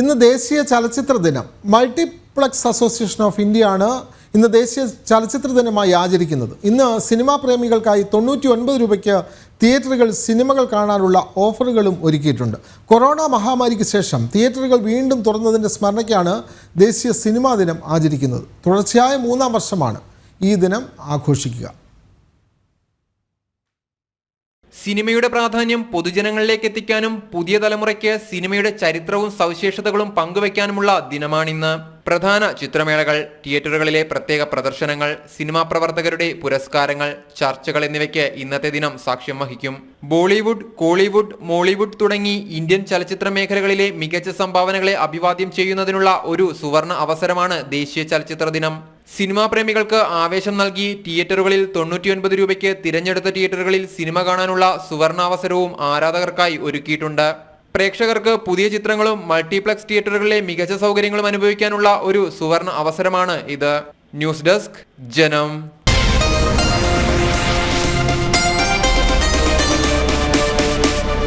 ഇന്ന് ദേശീയ ചലച്ചിത്ര ദിനം. മൾട്ടിപ്ലക്സ് അസോസിയേഷൻ ഓഫ് ഇന്ത്യ ആണ് ഇന്ന് ദേശീയ ചലച്ചിത്ര ദിനമായി ആചരിക്കുന്നത്. ഇന്ന് സിനിമാ പ്രേമികൾക്കായി 99 രൂപയ്ക്ക് തിയേറ്ററുകൾ സിനിമകൾ കാണാനുള്ള ഓഫറുകളും ഒരുക്കിയിട്ടുണ്ട്. കൊറോണ മഹാമാരിക്ക് ശേഷം തിയേറ്ററുകൾ വീണ്ടും തുറന്നതിൻ്റെ സ്മരണയ്ക്കാണ് ദേശീയ സിനിമാ ദിനം ആചരിക്കുന്നത്. തുടർച്ചയായ 3-ാം വർഷമാണ് ഈ ദിനം ആഘോഷിക്കുക. സിനിമയുടെ പ്രാധാന്യം പൊതുജനങ്ങളിലേക്ക് എത്തിക്കാനും പുതിയ തലമുറയ്ക്ക് സിനിമയുടെ ചരിത്രവും സവിശേഷതകളും പങ്കുവയ്ക്കാനുമുള്ള ദിനമാണിന്ന്. പ്രധാന ചിത്രമേളകൾ, തിയേറ്ററുകളിലെ പ്രത്യേക പ്രദർശനങ്ങൾ, സിനിമാ പ്രവർത്തകരുടെ പുരസ്കാരങ്ങൾ, ചർച്ചകൾ എന്നിവയ്ക്ക് ഇന്നത്തെ ദിനം സാക്ഷ്യം വഹിക്കും. ബോളിവുഡ്, കോളിവുഡ്, മോളിവുഡ് തുടങ്ങി ഇന്ത്യൻ ചലച്ചിത്ര മേഖലകളിലെ മികച്ച സംഭാവനകളെ അഭിവാദ്യം ചെയ്യുന്നതിനുള്ള ഒരു സുവർണ അവസരമാണ് ദേശീയ ചലച്ചിത്ര ദിനം. സിനിമാ പ്രേമികൾക്ക് ആവേശം നൽകി തിയേറ്ററുകളിൽ 99 രൂപയ്ക്ക് തിരഞ്ഞെടുത്ത തിയേറ്ററുകളിൽ സിനിമ കാണാനുള്ള സുവർണാവസരവും ആരാധകർക്കായി ഒരുക്കിയിട്ടുണ്ട്. പ്രേക്ഷകർക്ക് പുതിയ ചിത്രങ്ങളും മൾട്ടിപ്ലക്സ് തിയേറ്ററുകളിലെ മികച്ച സൗകര്യങ്ങളും അനുഭവിക്കാനുള്ള ഒരു സുവർണ അവസരമാണ് ഇത്. ന്യൂസ് ഡെസ്ക്, ജനം.